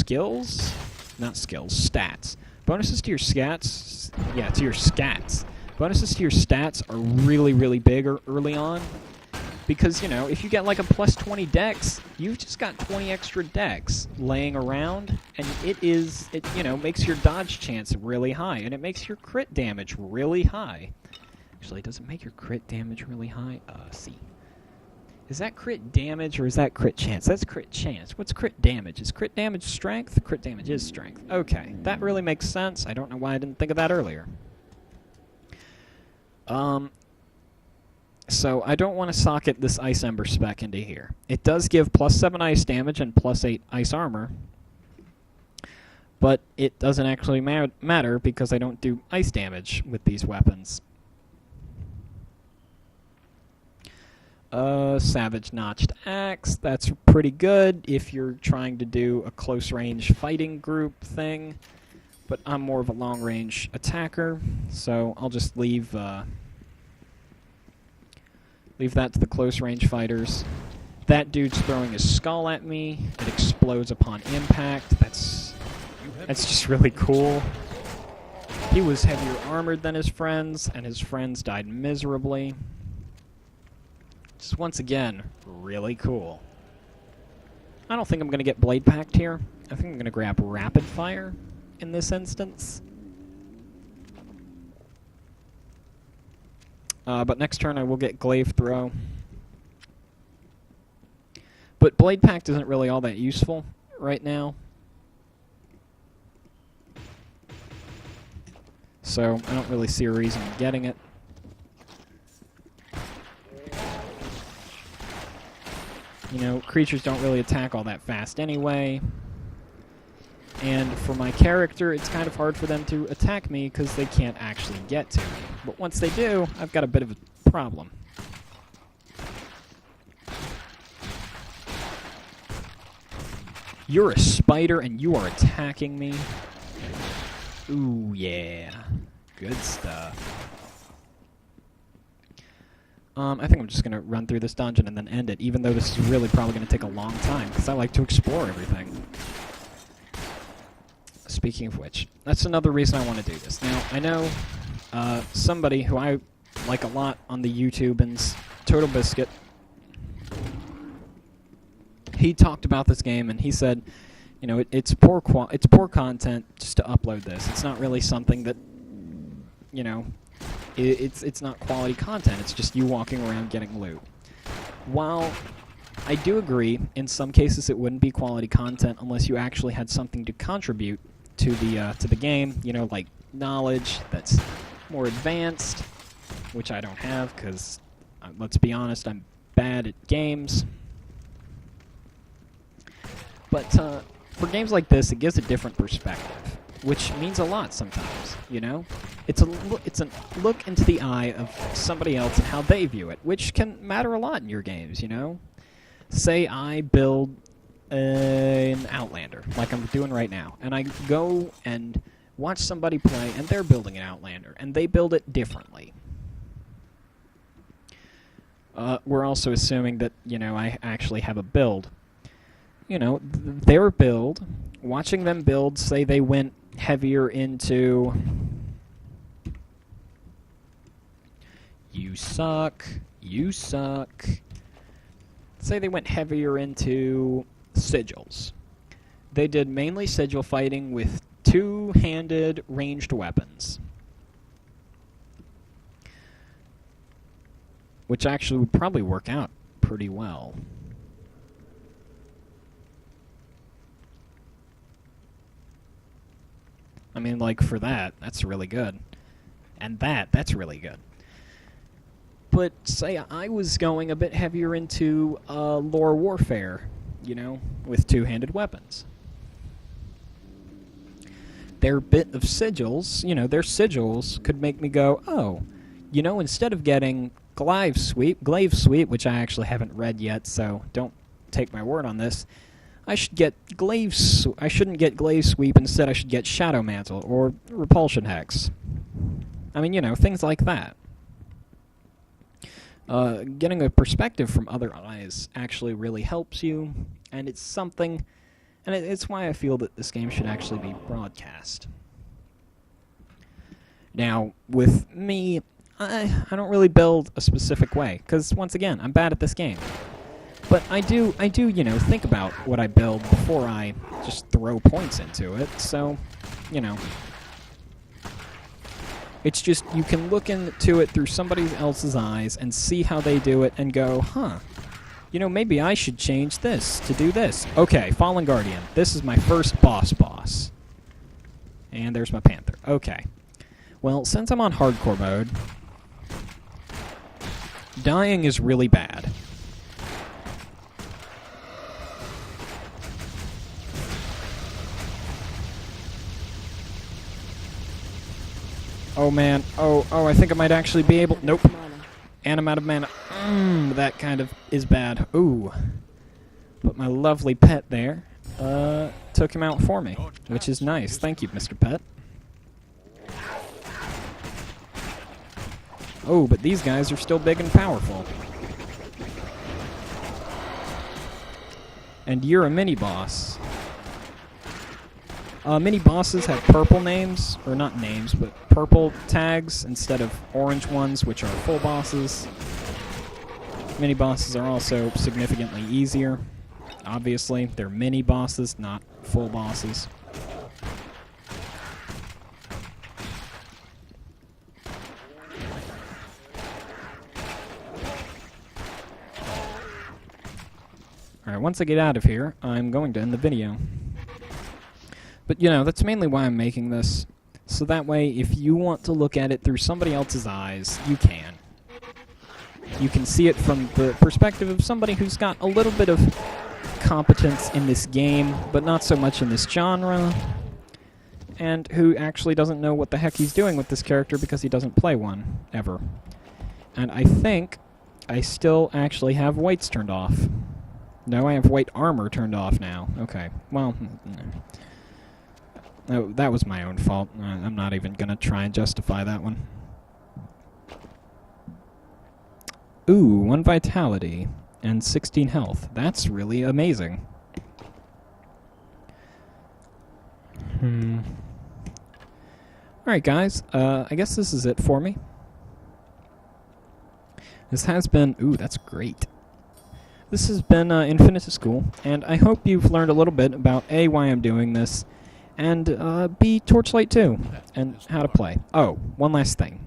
skills? Not skills, stats. Bonuses to your scats, yeah, to your scats. Bonuses to your stats are really, really big early on. Because, you know, if you get like a plus 20 dex, you've just got 20 extra dex laying around, and it you know, makes your dodge chance really high, and it makes your crit damage really high. Actually, does it make your crit damage really high? See. Is that crit damage or is that crit chance? That's crit chance. What's crit damage? Is crit damage strength? Crit damage is strength. Okay, that really makes sense. I don't know why I didn't think of that earlier. So I don't want to socket this Ice Ember spec into here. It does give plus 7 ice damage and plus 8 ice armor, but it doesn't actually matter because I don't do ice damage with these weapons. Savage Notched Axe, that's pretty good if you're trying to do a close-range fighting group thing, but I'm more of a long-range attacker, so I'll just leave that to the close-range fighters. That dude's throwing his skull at me. It explodes upon impact. That's just really cool. He was heavier armored than his friends, and his friends died miserably. Just once again, really cool. I don't think I'm going to get Blade Pact here. I think I'm going to grab Rapid Fire in this instance. But next turn I will get Glaive Throw. But Blade Pact isn't really all that useful right now. So I don't really see a reason in getting it. You know, creatures don't really attack all that fast anyway. And for my character, it's kind of hard for them to attack me because they can't actually get to me. But once they do, I've got a bit of a problem. You're a spider and you are attacking me. Ooh, yeah. Good stuff. I think I'm just going to run through this dungeon and then end it, even though this is really probably going to take a long time, because I like to explore everything. Speaking of which, that's another reason I want to do this. Now, I know somebody who I like a lot on the YouTubans, Total Biscuit, he talked about this game and he said, you know, it's poor content just to upload this. It's not really something that, you know, it's not quality content. It's just you walking around getting loot. While I do agree, in some cases it wouldn't be quality content unless you actually had something to contribute to the game. You know, like knowledge that's more advanced, which I don't have because, let's be honest, I'm bad at games. But for games like this, it gives a different perspective, which means a lot sometimes, you know? It's a look into the eye of somebody else and how they view it, which can matter a lot in your games, you know? Say I build an Outlander, like I'm doing right now, and I go and watch somebody play, and they're building an Outlander, and they build it differently. We're also assuming that, you know, I actually have a build. You know, their build, watching them build, say they went heavier into... You suck. You suck. Say they went heavier into sigils. They did mainly sigil fighting with two-handed ranged weapons, which actually would probably work out pretty well. I mean, like, for that's really good. And that's really good. But say I was going a bit heavier into lore warfare, you know, with two-handed weapons. Their bit of sigils, you know, their sigils could make me go, oh, you know, instead of getting glaive sweep, which I actually haven't read yet, so don't take my word on this, I should get I shouldn't get glaive sweep, instead I should get shadow mantle or repulsion hex. I mean, you know, things like that. Getting a perspective from other eyes actually really helps you, and it's something And it's why I feel that this game should actually be broadcast. Now, with me, I don't really build a specific way, because, once again, I'm bad at this game. But I do, you know, think about what I build before I just throw points into it, so, you know. It's just, you can look into it through somebody else's eyes and see how they do it and go, huh, you know, maybe I should change this to do this. Okay, Fallen Guardian. This is my first boss. And there's my Panther. Okay. Well, since I'm on hardcore mode, dying is really bad. Oh man, oh, I think I might actually be able— nope. And I'm out of mana. That kind of is bad. Ooh. But my lovely pet there took him out for me, which is nice. Thank you, Mr. Pet. Oh, but these guys are still big and powerful. And you're a mini-boss. Mini-bosses have purple names, or not names, but purple tags instead of orange ones, which are full bosses. Mini-bosses are also significantly easier. Obviously, they're mini-bosses, not full bosses. Alright, once I get out of here, I'm going to end the video. But, you know, that's mainly why I'm making this. So that way, if you want to look at it through somebody else's eyes, you can. You can see it from the perspective of somebody who's got a little bit of competence in this game, but not so much in this genre, and who actually doesn't know what the heck he's doing with this character because he doesn't play one, ever. And I think I still actually have weights turned off. No, I have weight armor turned off now. Okay, well— oh, that was my own fault. I'm not even going to try and justify that one. Ooh, 1 vitality and 16 health. That's really amazing. Alright, guys. I guess this is it for me. This has been— ooh, that's great. This has been Infinite School, and I hope you've learned a little bit about A, why I'm doing this, and B, Torchlight 2, and how to play. Oh, one last thing.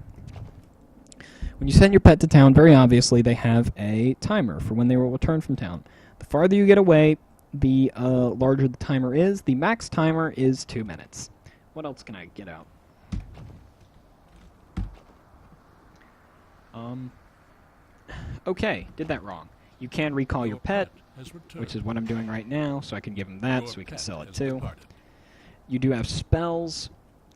When you send your pet to town, very obviously they have a timer for when they will return from town. The farther you get away, the larger the timer is. The max timer is 2 minutes. What else can I get out? Okay, did that wrong. You can recall your pet, which is what I'm doing right now, so I can give him that so we can sell it too. You do have spells,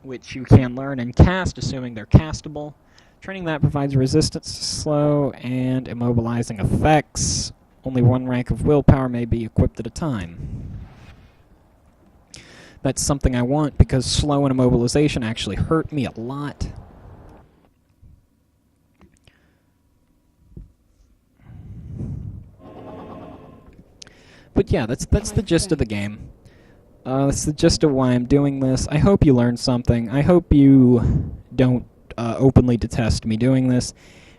which you can learn and cast, assuming they're castable. Training that provides resistance to slow and immobilizing effects. Only 1 rank of willpower may be equipped at a time. That's something I want because slow and immobilization actually hurt me a lot. But yeah, that's the gist of the game. That's the gist of why I'm doing this. I hope you learned something. I hope you don't openly detest me doing this.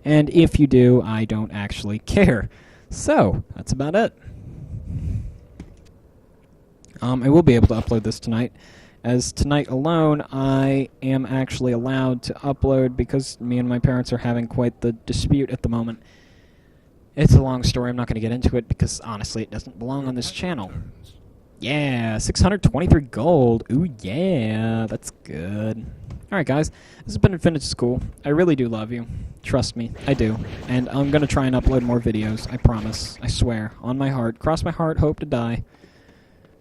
And if you do, I don't actually care. So, that's about it. I will be able to upload this tonight. As tonight alone, I am actually allowed to upload because me and my parents are having quite the dispute at the moment. It's a long story. I'm not going to get into it because, honestly, it doesn't belong on this channel. Yeah, 623 gold. Ooh, yeah, that's good. Alright, guys, this has been Infinite School. I really do love you. Trust me, I do. And I'm going to try and upload more videos, I promise. I swear. On my heart. Cross my heart, hope to die.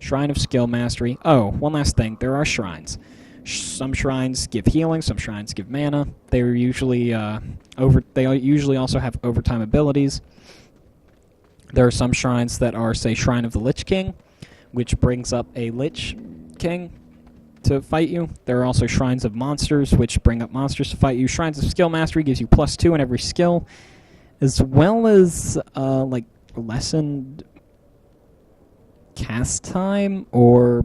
Shrine of Skill Mastery. Oh, one last thing. There are shrines. Some shrines give healing, some shrines give mana. They're usually they usually also have overtime abilities. There are some shrines that are, say, Shrine of the Lich King, which brings up a Lich King to fight you. There are also Shrines of Monsters, which bring up monsters to fight you. Shrines of Skill Mastery gives you +2 in every skill, as well as, like, lessened cast time or